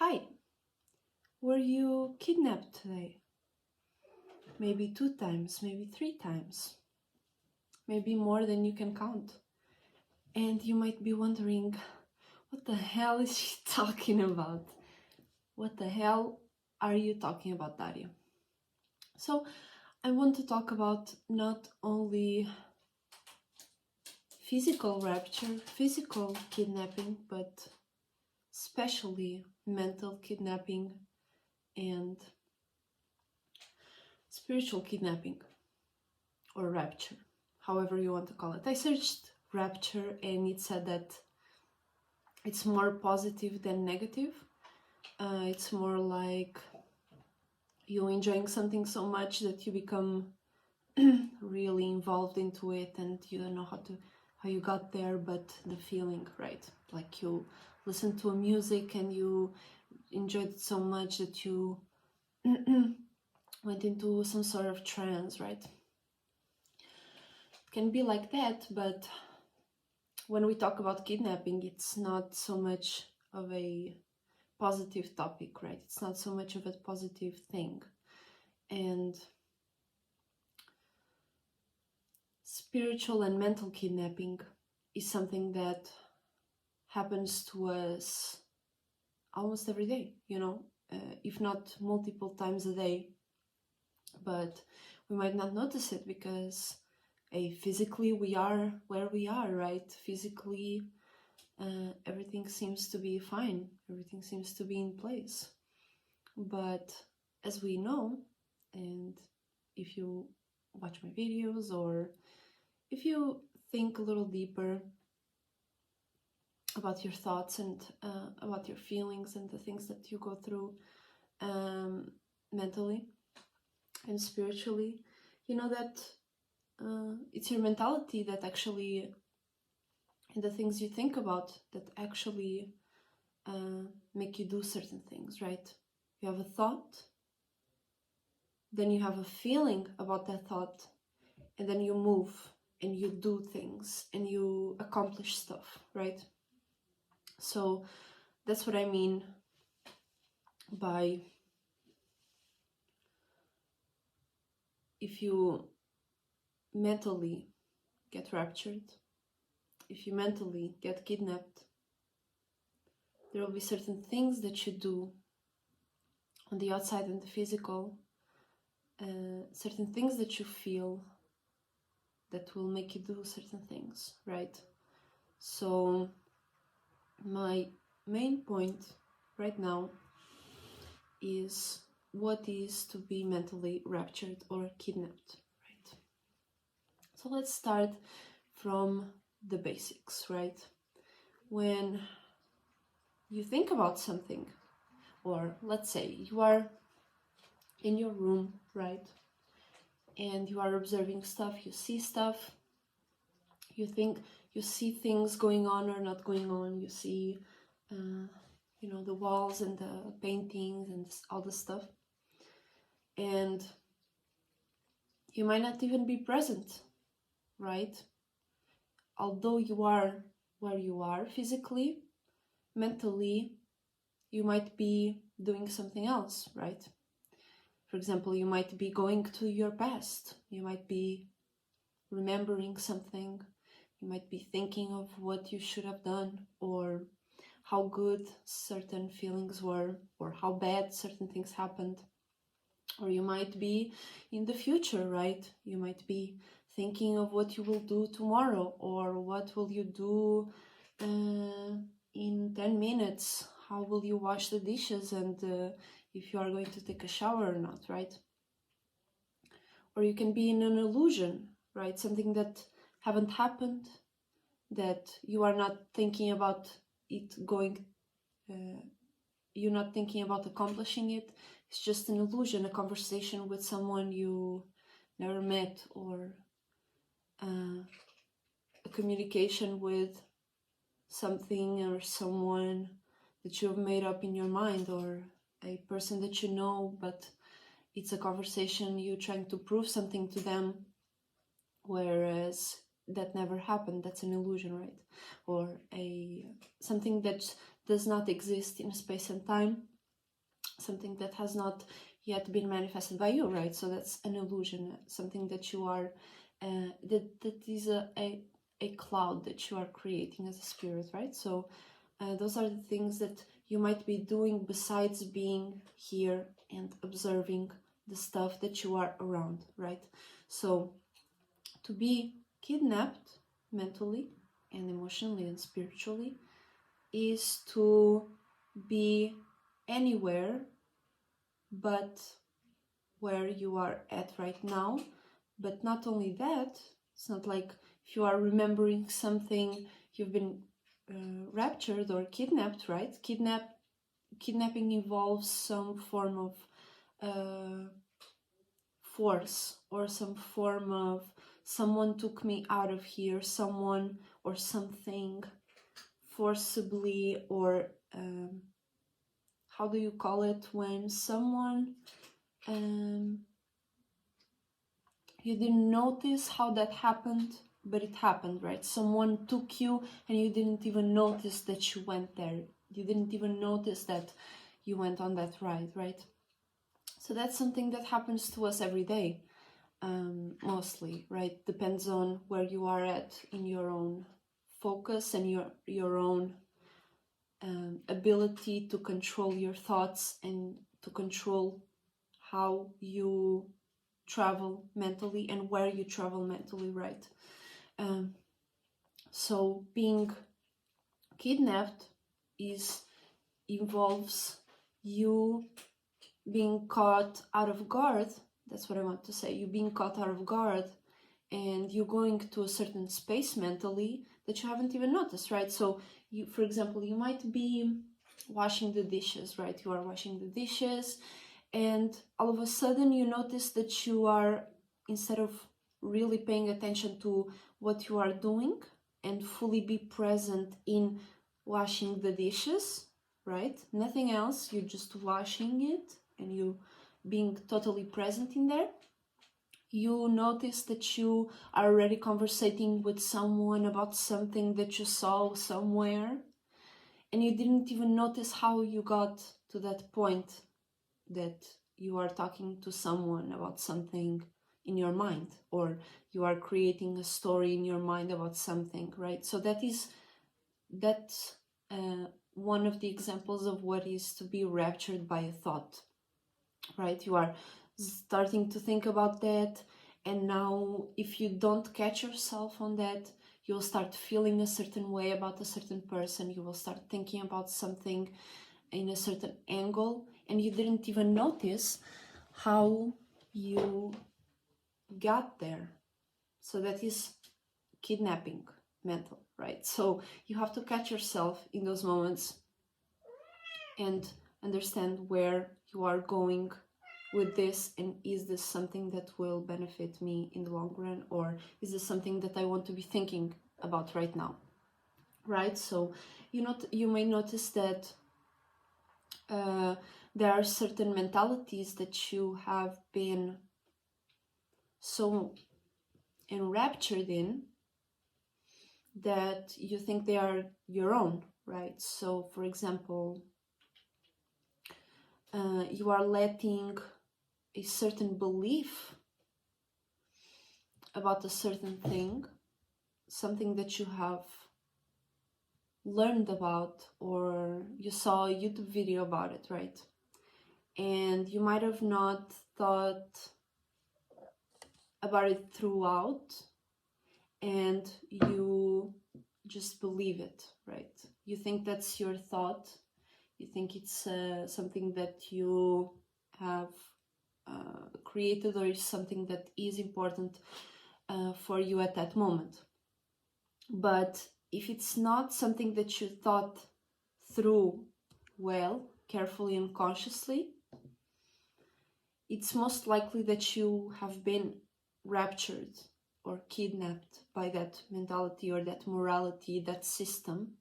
Hi, were you kidnapped today? Maybe 2 times, maybe 3 times, maybe more than you can count. And you might be wondering, what the hell is she talking about? What the hell are you talking about, Daria? So I want to talk about not only physical rapture, physical kidnapping, but especially mental kidnapping and spiritual kidnapping or rapture, however you want to call it. I searched rapture and it said that it's more positive than negative. It's more like you enjoying something so much that you become really involved into it and you don't know how you got there, but the feeling, right? Like you listen to a music and you enjoyed it so much that you went into some sort of trance, right? It can be like that, but when we talk about kidnapping, it's not so much of a positive topic, right? It's not so much of a positive thing. And spiritual and mental kidnapping is something that happens to us almost every day, if not multiple times a day. But we might not notice it because physically we are where we are, right? Physically, everything seems to be fine. Everything seems to be in place. But as we know, and if you watch my videos or if you think a little deeper about your thoughts and about your feelings and the things that you go through mentally and spiritually, you know that it's your mentality that actually, and the things you think about that actually make you do certain things, right? You have a thought, then you have a feeling about that thought, and then you move and you do things and you accomplish stuff, right? So that's what I mean by if you mentally get raptured, if you mentally get kidnapped, there will be certain things that you do on the outside and the physical, certain things that you feel that will make you do certain things, right? So my main point right now is what is to be mentally raptured or kidnapped, right? So let's start from the basics, right? When you think about something, or let's say you are in your room, right? And you are observing stuff, you see stuff, you think, you see things going on or not going on, you see, the walls and the paintings and all the stuff. And you might not even be present, right? Although you are where you are physically, mentally, you might be doing something else, right? For example, you might be going to your past. You might be remembering something. You might be thinking of what you should have done, or how good certain feelings were, or how bad certain things happened. Or you might be in the future, right? You might be thinking of what you will do tomorrow, or what will you do in 10 minutes? How will you wash the dishes, and if you are going to take a shower or not, right? Or you can be in an illusion, right? Something that haven't happened, that you are not thinking about it going, you're not thinking about accomplishing it. It's just an illusion, a conversation with someone you never met, or a communication with something or someone that you've made up in your mind, or a person that you know, but it's a conversation you trying to prove something to them, whereas that never happened. That's an illusion, right? Or something that does not exist in space and time, something that has not yet been manifested by you, right? So that's an illusion, something that you are, that is a cloud that you are creating as a spirit, right? So those are the things that you might be doing besides being here and observing the stuff that you are around, right? So to be kidnapped mentally and emotionally and spiritually is to be anywhere but where you are at right now. But not only that, it's not like if you are remembering something, you've been raptured or kidnapped, right? Kidnapping involves some form of force, or some form of someone took me out of here, someone or something forcibly, or how do you call it when someone you didn't notice how that happened, but it happened, right? Someone took you and you didn't even notice that you went there. You didn't even notice that you went on that ride, right? So that's something that happens to us every day, mostly, right? Depends on where you are at in your own focus and your own ability to control your thoughts and to control how you travel mentally and where you travel mentally, right? So being kidnapped involves you being caught out of guard. That's what I want to say. You being caught out of guard and you going to a certain space mentally that you haven't even noticed, right? So you, for example, you might be washing the dishes, right? You are washing the dishes and all of a sudden you notice that you are, instead of really paying attention to what you are doing and fully be present in washing the dishes, right? Nothing else, you're just washing it and you being totally present in there. You notice that you are already conversating with someone about something that you saw somewhere and you didn't even notice how you got to that point that you are talking to someone about something in your mind, or you are creating a story in your mind about something, right? So that's one of the examples of what is to be raptured by a thought, right? You are starting to think about that, and now if you don't catch yourself on that, you'll start feeling a certain way about a certain person. You will start thinking about something in a certain angle and you didn't even notice how you got there. So that is kidnapping mental, right? So you have to catch yourself in those moments and understand where you are going with this, and is this something that will benefit me in the long run, or is this something that I want to be thinking about right now, right? So you may notice that there are certain mentalities that you have been so enraptured in that you think they are your own, right? So, for example, you are letting a certain belief about a certain thing, something that you have learned about, or you saw a YouTube video about it, right? And you might have not thought about it throughout, and you just believe it, right? You think that's your thought. You think it's something that you have created, or is something that is important for you at that moment. But if it's not something that you thought through well, carefully and consciously, it's most likely that you have been raptured or kidnapped by that mentality or that morality, that system,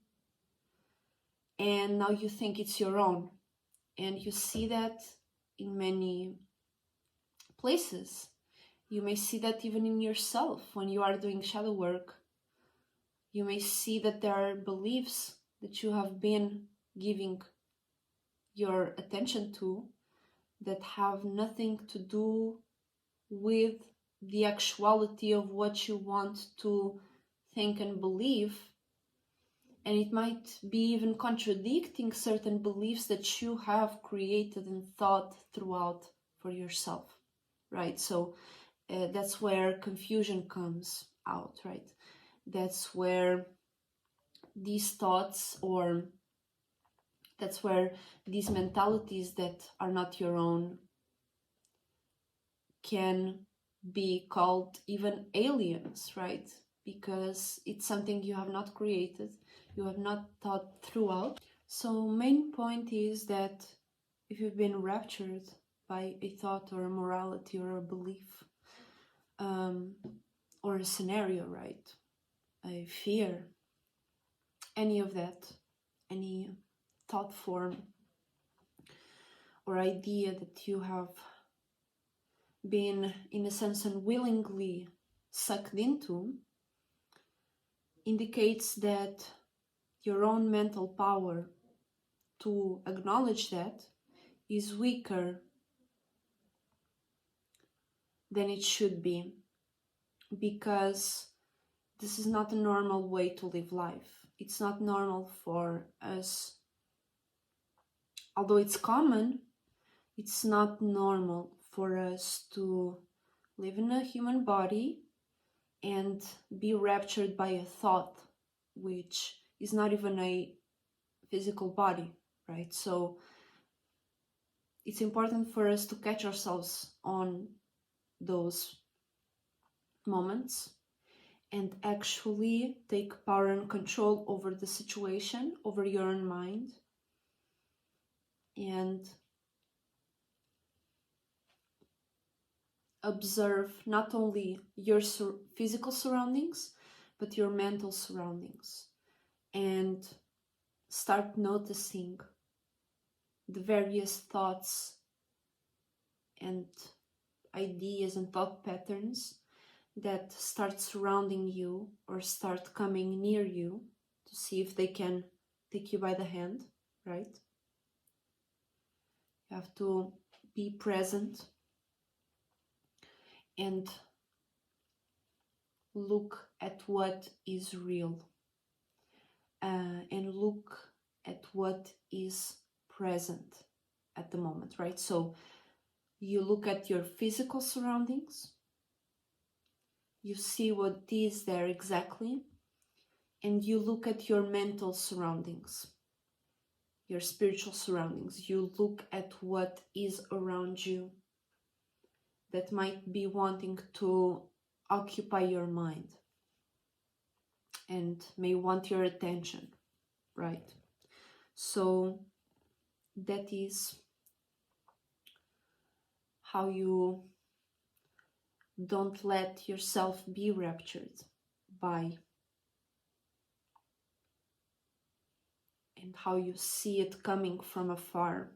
and now you think it's your own. And you see that in many places. You may see that even in yourself when you are doing shadow work. You may see that there are beliefs that you have been giving your attention to that have nothing to do with the actuality of what you want to think and believe. And it might be even contradicting certain beliefs that you have created and thought throughout for yourself, right? So that's where confusion comes out, right? That's where these thoughts, or that's where these mentalities that are not your own can be called even aliens, right? Because it's something you have not created, you have not thought throughout. So main point is that if you've been raptured by a thought or a morality or a belief, or a scenario, right? A fear, any of that, any thought form or idea that you have been, in a sense, unwillingly sucked into, indicates that your own mental power to acknowledge that is weaker than it should be, because this is not a normal way to live life. It's not normal for us, although it's common, it's not normal for us to live in a human body and be raptured by a thought, which is not even a physical body, right? So it's important for us to catch ourselves on those moments and actually take power and control over the situation, over your own mind, and observe not only your physical surroundings, but your mental surroundings, and start noticing the various thoughts and ideas and thought patterns that start surrounding you or start coming near you, to see if they can take you by the hand, right? You have to be present and look at what is real, and look at what is present at the moment, right? So you look at your physical surroundings, you see what is there exactly, and you look at your mental surroundings, your spiritual surroundings. You look at what is around you that might be wanting to occupy your mind and may want your attention, right? So that is how you don't let yourself be raptured by, and how you see it coming from afar,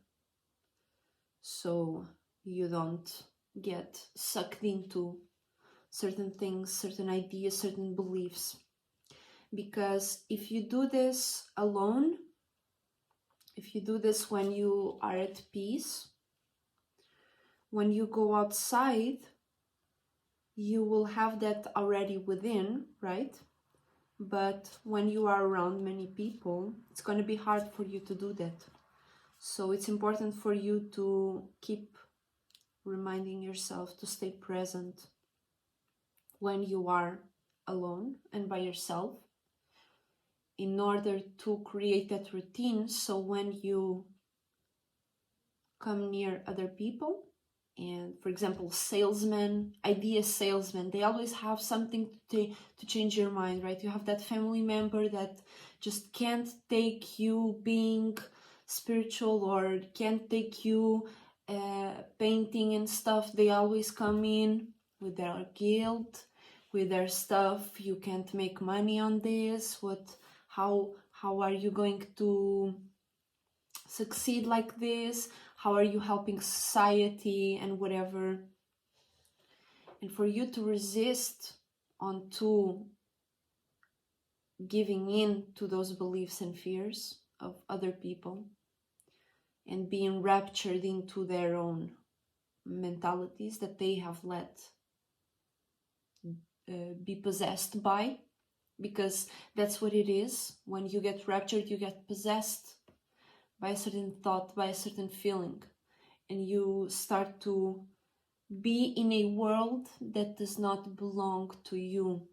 so you don't get sucked into certain things, certain ideas, certain beliefs. Because if you do this alone, if you do this when you are at peace, when you go outside, you will have that already within, right? But when you are around many people, it's going to be hard for you to do that. So it's important for you to keep reminding yourself to stay present when you are alone and by yourself, in order to create that routine. So when you come near other people, and for example, salesmen, idea salesmen, they always have something to change your mind, right? You have that family member that just can't take you being spiritual, or can't take you painting and stuff. They always come in with their guilt, with their stuff. You can't make money on this. How are you going to succeed like this? How are you helping society and whatever? And for you to resist onto giving in to those beliefs and fears of other people, and being raptured into their own mentalities that they have let be possessed by, because that's what it is. When you get raptured, you get possessed by a certain thought, by a certain feeling, and you start to be in a world that does not belong to you.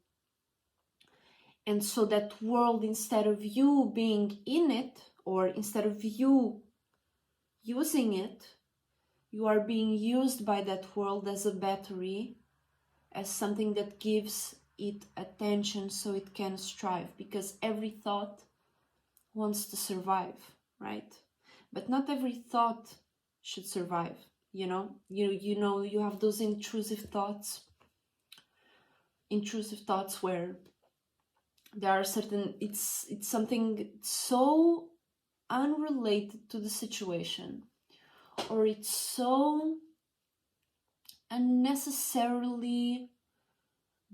And so that world, instead of you being in it, or instead of you using it, you are being used by that world as a battery, as something that gives it attention so it can strive, because every thought wants to survive, right? But not every thought should survive, you know? You have those intrusive thoughts where there are certain, it's something so unrelated to the situation, or it's so unnecessarily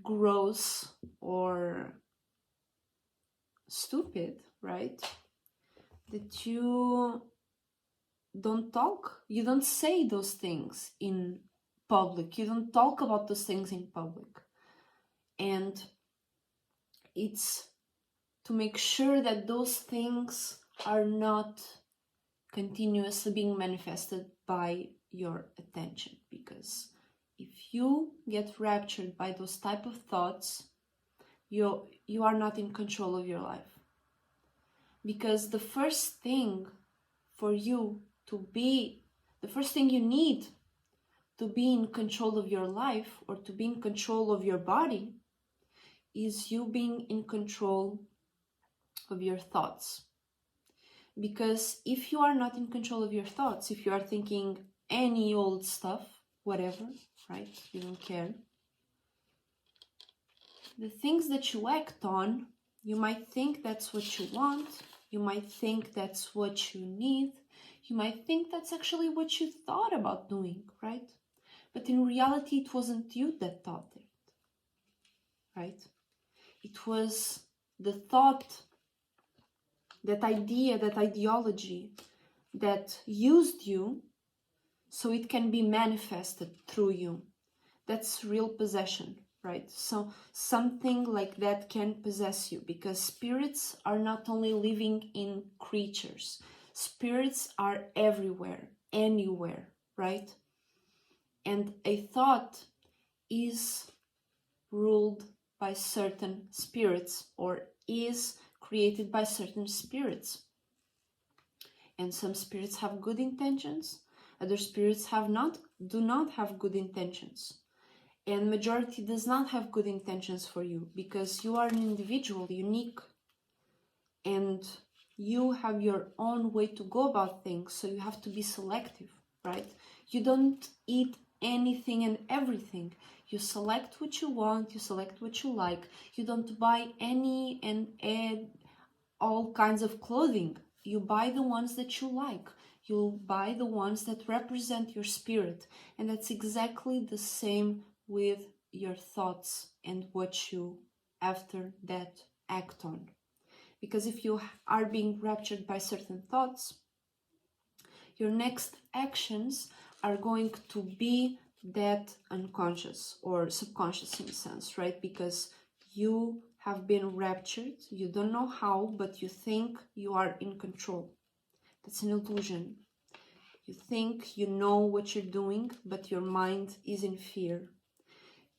gross or stupid, right? That you don't say those things in public, you don't talk about those things in public. And it's to make sure that those things are not continuously being manifested by your attention, because if you get raptured by those type of thoughts, you are not in control of your life. Because the first thing you need to be in control of your life, or to be in control of your body, is you being in control of your thoughts. Because if you are not in control of your thoughts, if you are thinking any old stuff, whatever, right, you don't care, the things that you act on, you might think that's what you want, you might think that's what you need, you might think that's actually what you thought about doing, right? But in reality, it wasn't you that thought it, right? It was the thought, that idea, that ideology that used you so it can be manifested through you. That's real possession, right? So something like that can possess you, because spirits are not only living in creatures, spirits are everywhere, anywhere, right? And a thought is ruled by certain spirits, or is created by certain spirits. And some spirits have good intentions, other spirits do not have good intentions. And majority does not have good intentions for you, because you are an individual, unique, and you have your own way to go about things, so you have to be selective, right? You don't eat anything and everything. You select what you want, you select what you like. You don't buy any and all kinds of clothing. You buy the ones that you like. You'll buy the ones that represent your spirit. And that's exactly the same with your thoughts and what you after that act on. Because if you are being raptured by certain thoughts, your next actions are going to be that unconscious or subconscious in a sense, right? Because you have been raptured, you don't know how, but you think you are in control. That's an illusion. You think you know what you're doing, but your mind is in fear.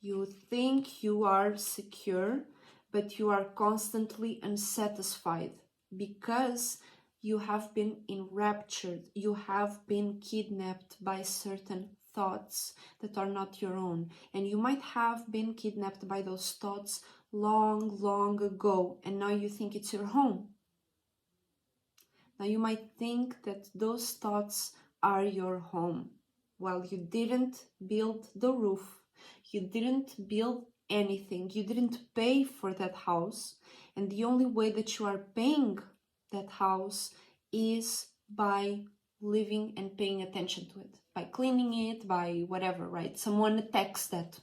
You think you are secure, but you are constantly unsatisfied, because you have been enraptured, you have been kidnapped by certain thoughts that are not your own. And you might have been kidnapped by those thoughts long ago, and now you think it's your home. Now you might think that those thoughts are your home. Well, you didn't build the roof, you didn't build anything, you didn't pay for that house, and the only way that you are paying that house is by living and paying attention to it, by cleaning it, by whatever, right? Someone attacks that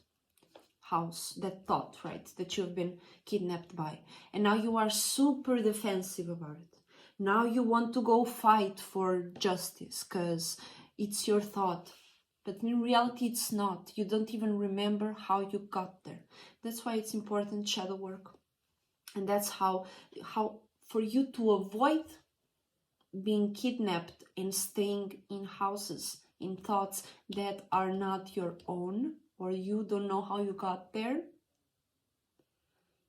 house, that thought, right, that you've been kidnapped by, and now you are super defensive about it, Now you want to go fight for justice because it's your thought. But in reality, it's not. You don't even remember how you got there. That's why it's important shadow work. And that's how for you to avoid being kidnapped and staying in houses, in thoughts that are not your own, or you don't know how you got there,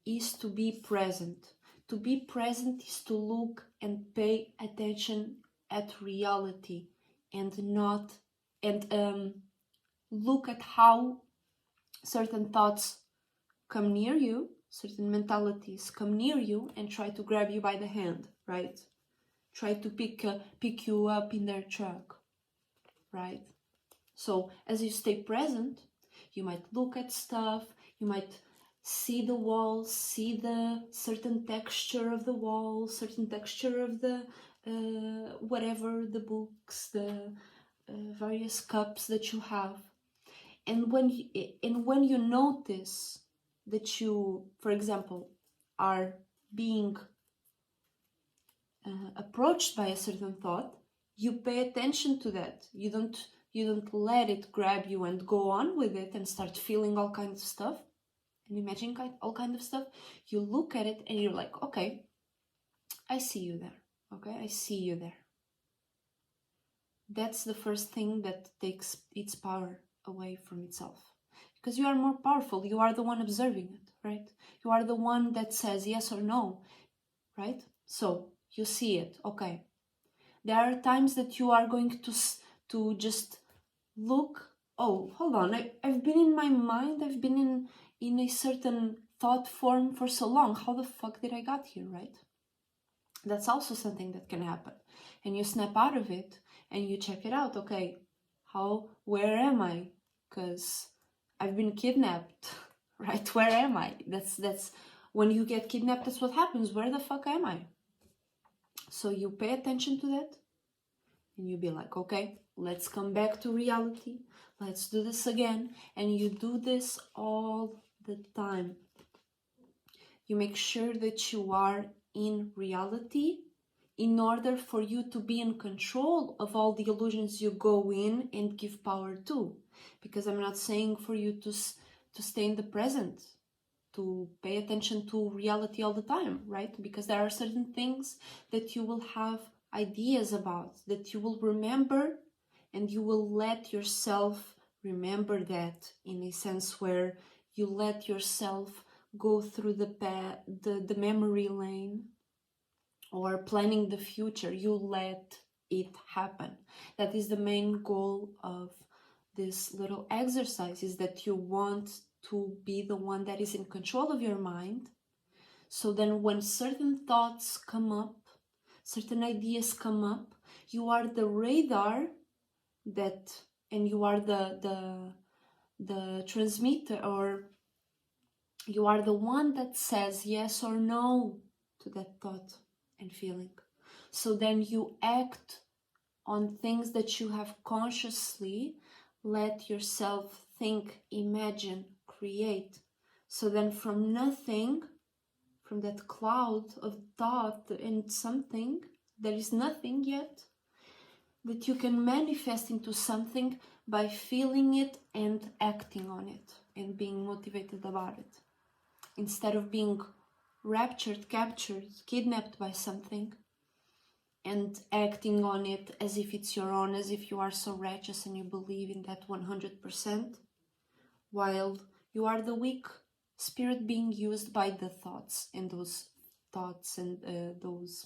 is to be present. To be present is to look and pay attention at reality and not look at how certain thoughts come near you, certain mentalities come near you and try to grab you by the hand, right? Try to pick you up in their truck, right? So as you stay present, you might look at stuff, you might see the walls, see the certain texture of the wall, certain texture of the whatever, the books, the various cups that you have. And when you notice that you, for example, are being approached by a certain thought, you pay attention to that. You don't let it grab you and go on with it and start feeling all kinds of stuff and imagining all kinds of stuff. You look at it and you're like, okay, I see you there. Okay, I see you there. That's the first thing that takes its power away from itself. Because you are more powerful. You are the one observing it, right? You are the one that says yes or no, right? So you see it, okay. There are times that you are going to just look, oh, hold on, I've been in my mind, I've been in a certain thought form for so long. How the fuck did I got here, right? That's also something that can happen. And you snap out of it and you check it out, okay, where am I? Because I've been kidnapped, right? Where am I? That's when you get kidnapped, that's what happens. Where the fuck am I? So you pay attention to that and you be like, okay, let's come back to reality. Let's do this again. And you do this all the time. You make sure that you are in reality in order for you to be in control of all the illusions you go in and give power to. Because I'm not saying for you to stay in the present, to pay attention to reality all the time, right? Because there are certain things that you will have ideas about, that you will remember, and you will let yourself remember that in a sense where you let yourself go through the memory lane or planning the future. You let it happen. That is the main goal of this little exercise, is that you want to be the one that is in control of your mind. So then when certain thoughts come up, certain ideas come up, you are the radar that, and you are the transmitter, or you are the one that says yes or no to that thought and feeling. So then you act on things that you have consciously let yourself think, imagine, create. So then from nothing, from that cloud of thought and something, there is nothing yet, that you can manifest into something by feeling it and acting on it and being motivated about it. Instead of being raptured, captured, kidnapped by something and acting on it as if it's your own, as if you are so righteous and you believe in that 100%, while you are the weak spirit being used by the thoughts and those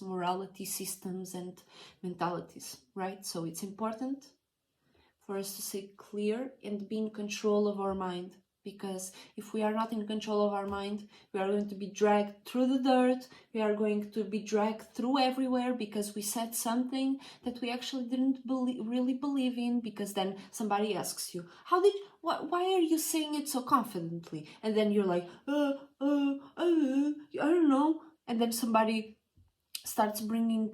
morality systems and mentalities, right? So it's important for us to stay clear and be in control of our mind, because if we are not in control of our mind, we are going to be dragged through the dirt, we are going to be dragged through everywhere because we said something that we actually didn't really believe in, because then somebody asks you, why are you saying it so confidently? And then you're like, I don't know. And then somebody starts bringing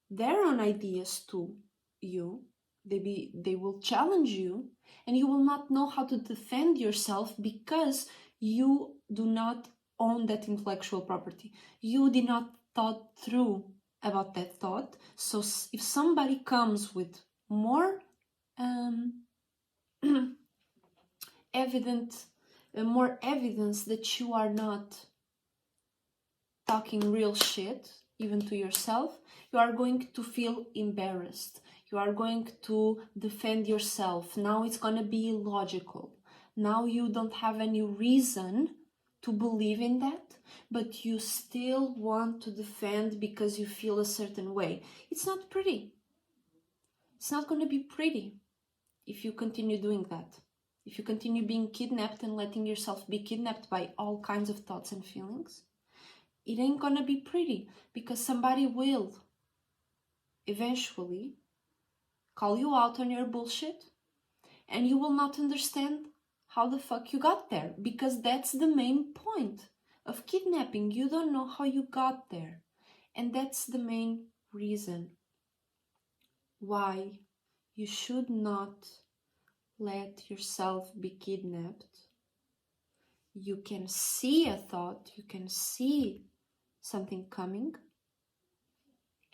their own ideas to you. They will challenge you, and you will not know how to defend yourself because you do not own that intellectual property. You did not thought through about that thought. So if somebody comes with more more evidence that you are not talking real shit, even to yourself, you are going to feel embarrassed. You are going to defend yourself. Now it's going to be illogical. Now you don't have any reason to believe in that, but you still want to defend because you feel a certain way. It's not pretty. It's not going to be pretty if you continue doing that. If you continue being kidnapped and letting yourself be kidnapped by all kinds of thoughts and feelings, it ain't gonna be pretty, because somebody will eventually call you out on your bullshit, and you will not understand how the fuck you got there, because that's the main point of kidnapping. You don't know how you got there, and that's the main reason why you should not let yourself be kidnapped. You can see a thought, you can see something coming,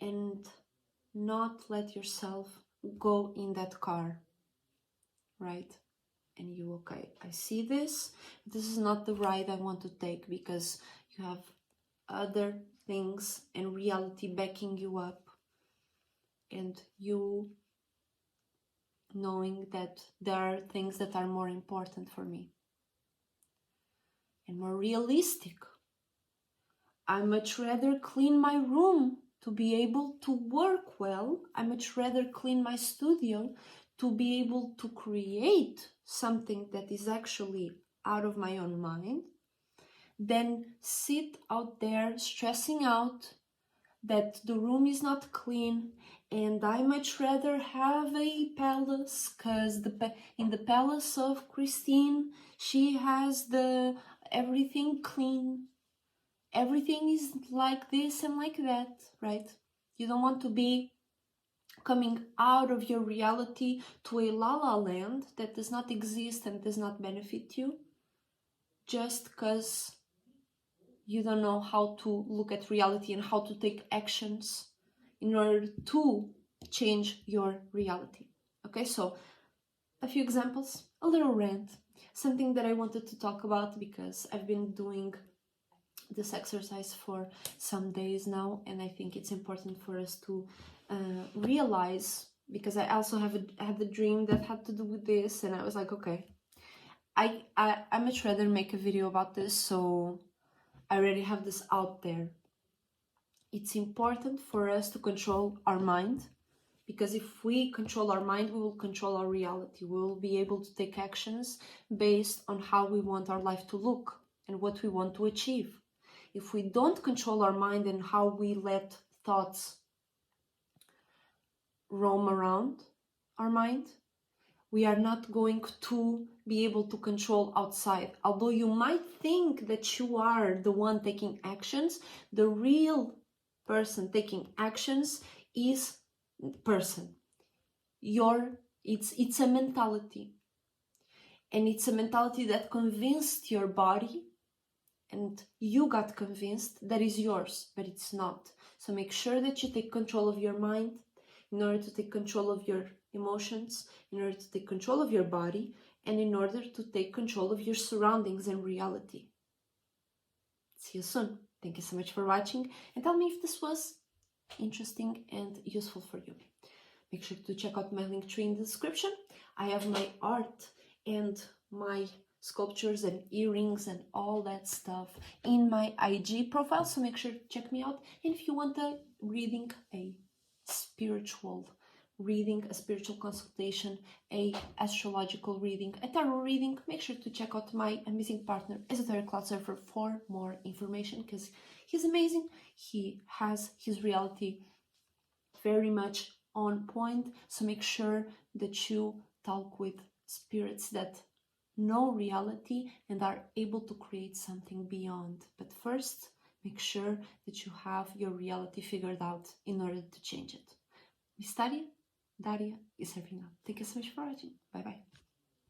and not let yourself go in that car, right? And you, okay, I see this is not the ride I want to take, because you have other things and reality backing you up, and you knowing that there are things that are more important for me and more realistic. I much rather clean my room to be able to work well. I much rather clean my studio to be able to create something that is actually out of my own mind, than sit out there stressing out that the room is not clean. And I much rather have a palace, because in the palace of Christine, she has everything clean. Everything is like this and like that, right? You don't want to be coming out of your reality to a la-la land that does not exist and does not benefit you, just because you don't know how to look at reality and how to take actions in order to change your reality. Okay, so a few examples, a little rant, something that I wanted to talk about because I've been doing this exercise for some days now, and I think it's important for us to realize, because I also had a dream that had to do with this, and I was like, okay, I much rather make a video about this, so I already have this out there. It's important for us to control our mind, because if we control our mind, we will control our reality. We will be able to take actions based on how we want our life to look and what we want to achieve. If we don't control our mind and how we let thoughts roam around our mind, we are not going to be able to control outside. Although you might think that you are the one taking actions, the real person taking actions is person. It's a mentality. And it's a mentality that convinced your body, and you got convinced that is yours, but it's not. So make sure that you take control of your mind in order to take control of your emotions, in order to take control of your body, and in order to take control of your surroundings and reality. See you soon. Thank you so much for watching, and tell me if this was interesting and useful for you. Make sure to check out my LinkTree in the description. I have my art and my sculptures and earrings and all that stuff in my IG profile, so make sure to check me out. And if you want a reading, a spiritual reading, a spiritual consultation, a astrological reading, a tarot reading, make sure to check out my amazing partner Esotericcloudsurfer for more information, because he's amazing. He has his reality very much on point, so make sure that you talk with spirits that know reality and are able to create something beyond. But first, make sure that you have your reality figured out in order to change it. Miss Daria is serving up. Thank you so much for watching. Bye bye.